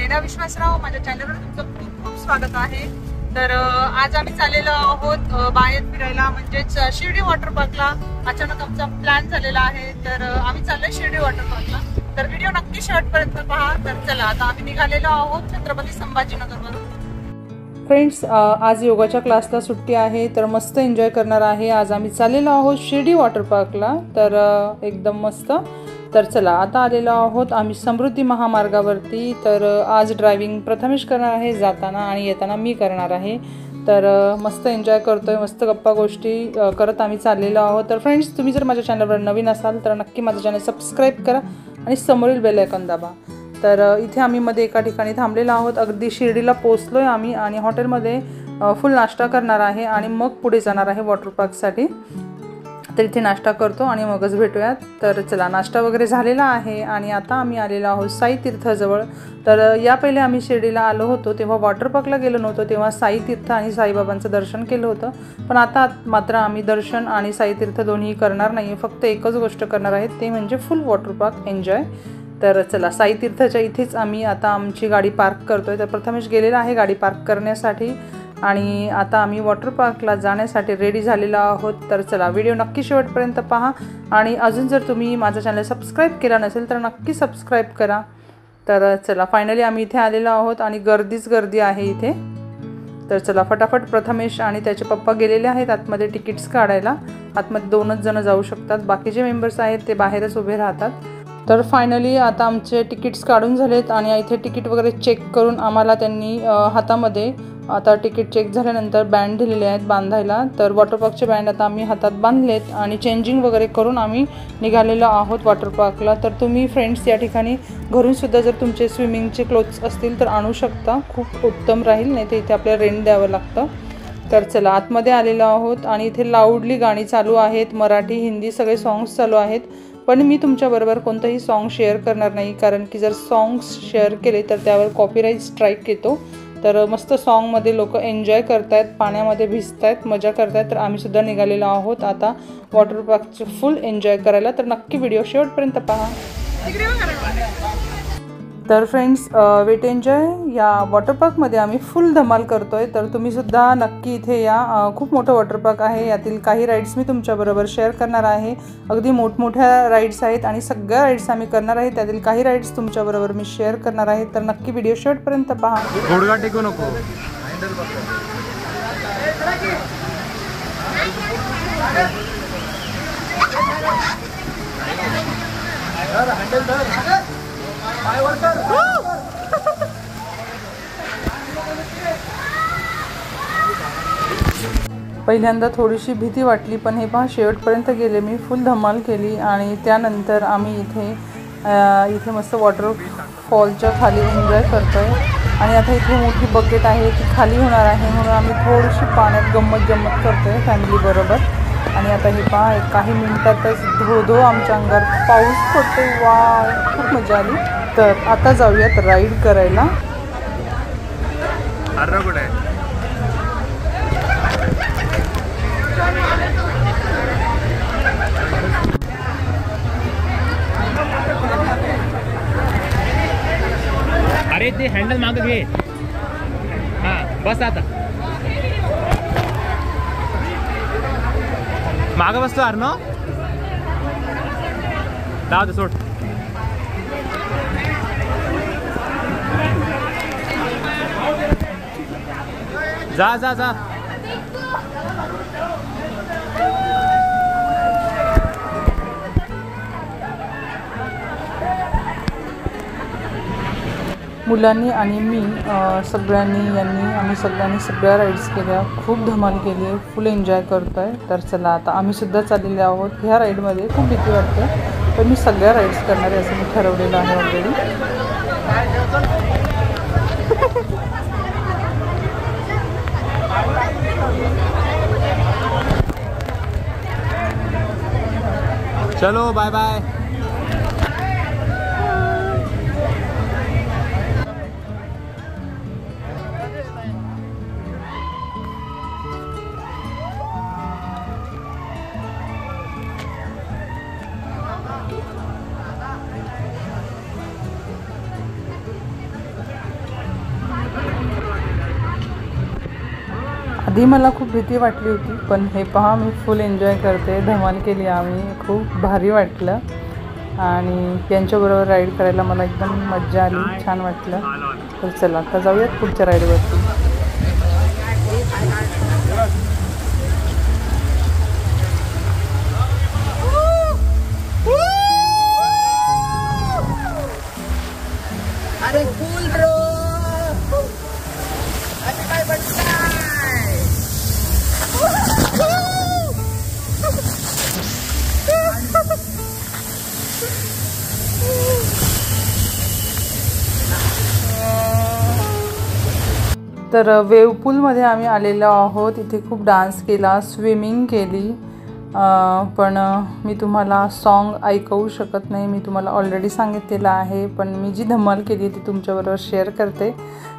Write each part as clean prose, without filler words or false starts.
नैना विश्वासराव, माझ्या चॅनलवर तुमचं खूप खूप स्वागत आहे। तर आज आम्ही चाललेलो आहोत बाहेर फिरायला, म्हणजेच शिर्डी वॉटर पार्कला। अचानक आमचा प्लॅन झालेला आहे, तर आम्ही चाललोय शिर्डी वॉटर पार्कला। तर व्हिडिओ नक्की शेवटपर्यंत पहा। तर चला, आता आम्ही निघालेलो आहोत छत्रपती संभाजीनगरवरून। फ्रेंड्स, आज योगाच्या क्लासला सुट्टी आहे, तर मस्त एन्जॉय करणार आहे। आज आम्ही चाललेलो आहोत शिर्डी वॉटर पार्कला, तर एकदम मस्त। तर चला, आता आलेलो आहोत आम्ही समृद्धी महामार्गावरती। तर आज ड्रायव्हिंग प्रथमेश करणार आहे, जाताना आणि येताना मी करणार आहे। तर मस्त एन्जॉय करतोय, मस्त गप्पा गोष्टी करत आम्ही चाललेलो आहोत। तर फ्रेंड्स, तुम्ही जर माझ्या चॅनलवर नवीन असाल तर नक्की माझं चॅनल सबस्क्राईब करा आणि समोरील बेल आयकॉन दाबा। तर इथे आम्ही मध्ये एका ठिकाणी थांबलेलो आहोत, अगदी शिर्डीला पोहोचलोय आम्ही आणि हॉटेलमध्ये फुल नाश्ता करणार आहे आणि मग पुढे जाणार आहे वॉटर पार्कसाठी। तर इथे नाश्ता करतो आणि मगच भेटूयात। तर चला, नाश्ता वगैरे झालेला आहे आणि आता आम्ही आलेलो आहोत साई तीर्थजवळ। तर या पहिले आम्ही शिर्डीला आलो होतो, तेव्हा वॉटर पार्कला गेलो नव्हतो, तेव्हा साई तीर्थ आणि साईबाबांचं दर्शन केलं होतं। पण आता मात्र आम्ही दर्शन आणि साई तीर्थ दोन्ही करणार नाही, फक्त एकच गोष्ट करणार आहे, ते म्हणजे फुल वॉटर पार्क एन्जॉय। तर चला, साई तीर्थच्या इथेच आम्ही आता आमची गाडी पार्क करतोय। तर प्रथमेश गेलेला आहे गाडी पार्क करण्यासाठी आणि आता आम्ही वॉटर पार्कला जाण्यासाठी रेडी झालेलो आहोत। तर चला, व्हिडिओ नक्की शेवटपर्यंत पहा आणि अजून जर तुम्ही माझा चॅनल सबस्क्राईब केला नसेल तर नक्की सबस्क्राईब करा। तर चला, फायनली आम्ही इथे आलेलो आहोत आणि गर्दीच गर्दी आहे इथे। तर चला, फटाफट प्रथमेश आणि त्याचे पप्पा गेलेले आहेत आतमध्ये तिकीट्स काढायला। आतमध्ये 2च जण जाऊ शकतात, बाकीचे मेंबर्स आहेत ते बाहेरच उभे राहतात। तर फायनली आता आमचे तिकीट्स काढून झालेत आणि इथे तिकीट वगैरे चेक करून आम्हाला त्यांनी हातामध्ये आता तिकीट चेक झाल्यानंतर बँड दिलेले आहेत बांधायला। तर वॉटर पार्कचे बँड आता आम्ही हातात बांधलेत आणि चेंजिंग वगैरे करून आम्ही निघालेलो आहोत वॉटर पार्कला। तर तुम्ही फ्रेंड्स या ठिकाणी घरूनसुद्धा जर तुमचे स्विमिंगचे क्लोथ्स असतील तर आणू शकता, खूप उत्तम राहील, नाही तर इथे आपल्याला रेंट द्यावं लागतं। तर चला, आतमध्ये आलेलो आहोत आणि इथे लाऊडली गाणी चालू आहेत, मराठी हिंदी सगळे सॉंग्स चालू आहेत। पण मी तुमच्याबरोबर कोणतंही सॉन्ग शेअर करणार नाही, कारण की जर सॉंग्स शेअर केले तर त्यावर कॉपीराईट स्ट्राईक येतो। तर मस्त सॉन्गमध्ये लोक एन्जॉय करतायत, पाण्यामध्ये भिजतायत, मजा करतायत। तर आम्ही सुद्धा निघालेलो आहोत आता वॉटर पार्कचे फुल एन्जॉय करायला। तर नक्की व्हिडिओ शेवटपर्यंत पहा। तर फ्रेंड्स, वेट एन्जॉय या वॉटर पार्कमध्ये आम्ही फुल धमाल करतोय। तर तुम्ही सुद्धा नक्की इथे या, खूप मोठं वॉटर पार्क आहे। यातील काही राईड्स मी तुमच्याबरोबर शेअर करणार आहे, अगदी मोठमोठ्या राईड्स आहेत आणि सगळ्या राईड्स आम्ही करणार आहे। त्यातील काही राईड्स तुमच्याबरोबर मी शेअर करणार आहे, तर नक्की व्हिडिओ शेवटपर्यंत पहा। गुडघा टेकू नको। पहिल्यांदा थोडीशी भीती वाटली, पण हे पहा शेवटपर्यंत गेले मी, फुल धमाल केली। आणि त्यानंतर आम्ही इथे मस्त वॉटरफॉलच्या खाली एन्जॉय करतोय आणि आता इथे मोठी बकेट आहे ती खाली होणार आहे, म्हणून आम्ही थोडीशी पाण्यात गंमत करतोय फॅमिलीबरोबर। आणि आता हे पहा, काही मिनिटातच धो आमच्या अंगावर पाऊस पडतोय, वा खूप मजा आली। तर आता जाऊयात राईड करायला। अरे ते हँडल मागं घे, हां बस आता मागं बसतो अर्नो, जाऊ दे सोड। जा जा जा। मुलांनी आणि मी आम्ही सगळ्यांनी सगळ्या राईड्स केल्या, खूप धमाल केली आहे, फुल एन्जॉय करतो आहे। तर चला, आता आम्ही सुद्धा चाललेले आहोत ह्या राईडमध्ये। खूप भीती वाटते, पण मी सगळ्या राईड्स करणार आहे असं मी ठरवलेलं आहे ऑलरेडी। चलो बाय बाय। आधी मला खूप भीती वाटली होती, पण हे पहा मी फुल एन्जॉय करते, धमाल केली आम्ही, खूप भारी वाटलं आणि यांच्याबरोबर राईड करायला मला एकदम मज्जा आली, छान वाटलं. तर चला आता जाऊयात पुढच्या राईडवरती. अरे कूल ब्रो, अरे काय बनताय? तर वेव्ह पूलमध्ये आम्ही आलेलो आहोत. इथे खूप डान्स केला, स्विमिंग केली, पण मी तुम्हाला सॉन्ग ऐकवू शकत नाही, मी तुम्हाला ऑलरेडी सांगितलेलं आहे. पण मी जी धमाल केली ती तुमच्याबरोबर शेअर करते.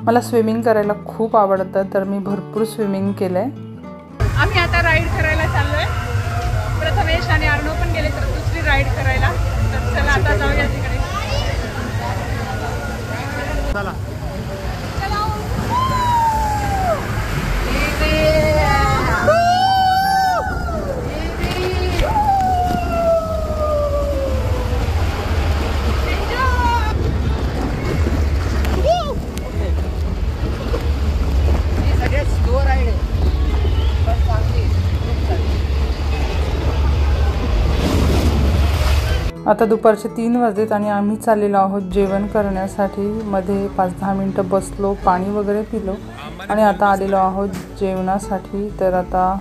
मला स्विमिंग करायला खूप आवडतं, तर मी भरपूर स्विमिंग केलं आहे. आम्ही आता राईड करायला चाललो आहे. प्रथमेश आणि अर्णव पण गेले तर दुसरी राईड करायला. तर चला आता जाऊया तिकडे. चला आता दुपारचे 3 वाजलेत आणि आम्ही चाललेलो आहोत जेवण करण्यासाठी. मध्ये 5-10 मिनटं बसलो, पाणी वगैरे पिलो आणि आता आलेलो आहोत जेवणासाठी. तर आता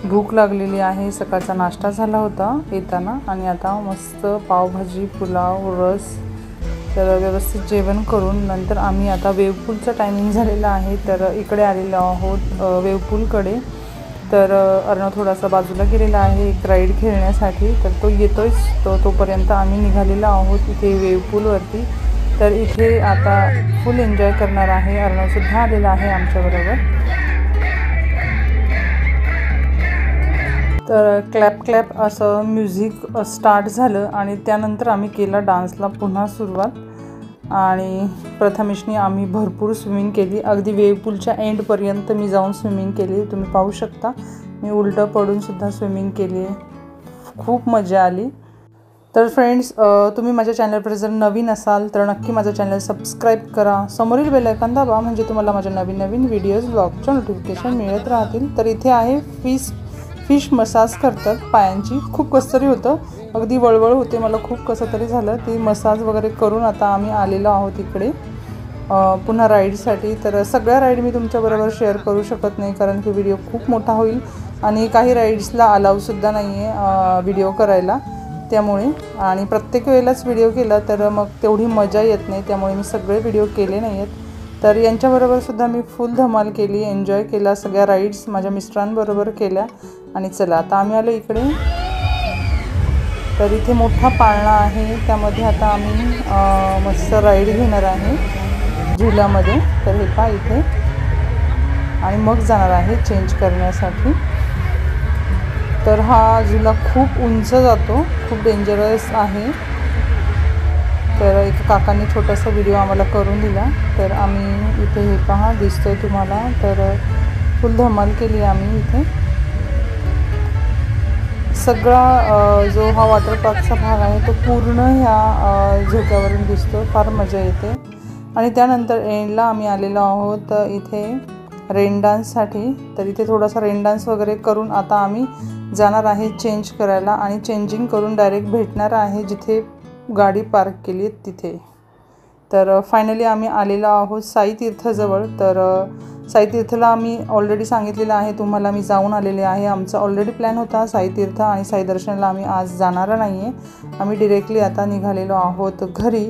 भूक लागलेली आहे, सकाळचा नाश्ता झाला होता येताना आणि आता मस्त पावभाजी, पुलाव, रस, तर व्यवस्थित जेवण करून नंतर आम्ही आता वेव्ह पूलचं टायमिंग झालेलं आहे. तर इकडे आलेलो आहोत वेव्ह पूलकडे. तर अर्णव थोडासा बाजूला गेलेला आहे एक राईड खेळण्यासाठी, तर तो येतोयच. तोपर्यंत आम्ही निघालेलो आहोत इथे वेव्ह पूलवरती. तर इथे आता फुल एन्जॉय करणार आहे. अर्णवसुद्धा आलेला आहे आमच्याबरोबर. तर क्लॅप क्लॅप असं म्युझिक स्टार्ट झालं आणि त्यानंतर आम्ही केला डान्सला पुन्हा सुरुवात. आणि प्रथमेशने आम्ही भरपूर स्विमिंग केली, अगदी वेव्ह पूलच्या एंडपर्यंत मी जाऊन स्विमिंग केली. तुम्ही पाहू शकता मी उलटं पडूनसुद्धा स्विमिंग केली आहे, खूप मजा आली. तर फ्रेंड्स, तुम्ही माझ्या चॅनलवर जर नवीन असाल तर नक्की माझं चॅनल सबस्क्राईब करा, समोरील बेल आयकॉन दाबा, म्हणजे तुम्हाला माझ्या नवीन नवीन व्हिडिओज ब्लॉगच्या नोटिफिकेशन मिळत राहतील. तर इथे आहे फिश मसाज करतात पायांची, खूप कसतरी होतं, अगदी वळवळ होते, मला खूप कसं तरी झालं. ती मसाज वगैरे करून आता आम्ही आलेलो आहोत इकडे पुन्हा राईडसाठी. तर सगळ्या राईड मी तुमच्याबरोबर शेअर करू शकत नाही, कारण की व्हिडिओ खूप मोठा होईल आणि काही राईड्सला अलाउसुद्धा नाही आहे व्हिडिओ करायला त्यामुळे. आणि प्रत्येक वेळेलाच व्हिडिओ केला तर मग तेवढी मजा येत नाही, त्यामुळे मी सगळे व्हिडिओ केले नाही आहेत. तर यांच्याबरोबरसुद्धा मी फुल धमाल केली, एन्जॉय केला, सगळ्या राईड्स माझ्या मिस्टरांबरोबर केल्या. आणि चला आता आम्ही आलो इकडे. तर इथे मोठा पाळणा आहे, त्यामध्ये आता आम्ही मस्त राईड घेणार आहे झुल्यामध्ये. तर हे पहा इथे, आणि मग जाणार आहे चेंज करण्यासाठी. तर हा झुला खूप उंच जातो, खूप डेंजरस आहे. तर एक काकांनी छोटासा व्हिडिओ आम्हाला करून दिला, तर आम्ही इथे हे पहा दिसतोय तुम्हाला. तर फुल धमाल केली आम्ही इथे. सगळा जो हा वॉटर पार्कचा भाग आहे तो पूर्ण ह्या झोक्यावरून दिसतो, फार मजा येते. आणि त्यानंतर एंडला आम्ही आलेलो आहोत इथे रेन डान्ससाठी. तर इथे थोडासा रेन डान्स वगैरे करून आता आम्ही जाणार आहे चेंज करायला आणि चेंजिंग करून डायरेक्ट भेटणार आहे जिथे गाडी पार्क केली आहे तिथे. तर फायनली आम्ही आलेलो आहोत साई तीर्थजवळ. तर साई तीर्थला आम्ही ऑलरेडी सांगितलेलं आहे तुम्हाला, मी जाऊन आलेले आहे. आमचा ऑलरेडी प्लॅन होता साई तीर्थ आणि साई दर्शनला आम्ही आज जाणार नाही आहे. आम्ही डिरेक्टली आता निघालेलो आहोत घरी,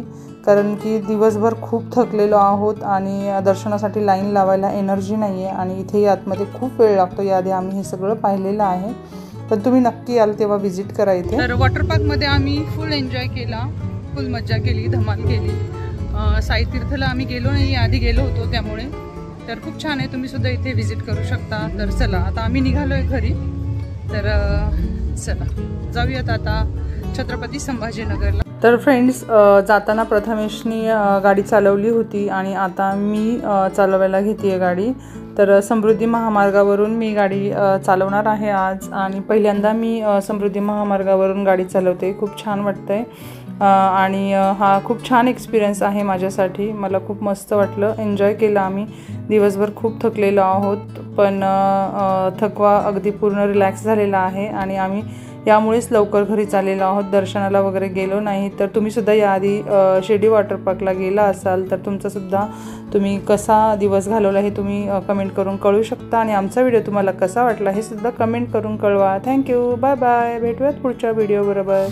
कारण की दिवसभर खूप थकलेलो आहोत आणि दर्शनासाठी लाईन लावायला एनर्जी नाही आहे आणि इथेही आतमध्ये खूप वेळ लागतो. याआधी आम्ही हे सगळं पाहिलेलं आहे, पण तुम्ही नक्की याल तेव्हा व्हिजिट करा इथे. तर वॉटर पार्कमध्ये आम्ही फुल एन्जॉय केला, फुल मजा केली, धमाल केली. साई तीर्थला आम्ही गेलो नाही, आधी गेलो होतो त्यामुळे. तर खूप छान आहे, तुम्ही सुद्धा इथे व्हिजिट करू शकता. तर चला आता आम्ही निघालो आहे घरी. तर चला जाऊयात आता छत्रपती संभाजीनगरला. तर फ्रेंड्स, जाताना प्रथमेशनी गाडी चालवली होती आणि आता मी चालवायला घेते आहे गाडी. तर समृद्धी महामार्गावरून मी गाडी चालवणार आहे आज आणि पहिल्यांदा मी समृद्धी महामार्गावरून गाडी चालवते. खूप छान वाटतंय आणि हा खूप छान एक्सपिरियन्स आहे माझ्यासाठी. मला खूप मस्त वाटलं, एन्जॉय केलं आम्ही. दिवसभर खूप थकलेलो आहोत पण थकवा अगदी पूर्ण रिलॅक्स झालेला आहे आणि आम्ही यामुळेच लवकर घरी चाललेलो आहोत. दर्शनाला वगैरे गेलो नाही. तर तुम्हीसुद्धा याआधी शिर्डी वॉटर पार्कला गेला असाल तर तुमचासुद्धा तुम्ही कसा दिवस घालवला हे तुम्ही कमेंट करून कळू शकता आणि आमचा व्हिडिओ तुम्हाला कसा वाटला हे सुद्धा कमेंट करून कळवा. Thank you, bye bye. भेटूयात पुढच्या व्हिडिओबरोबर.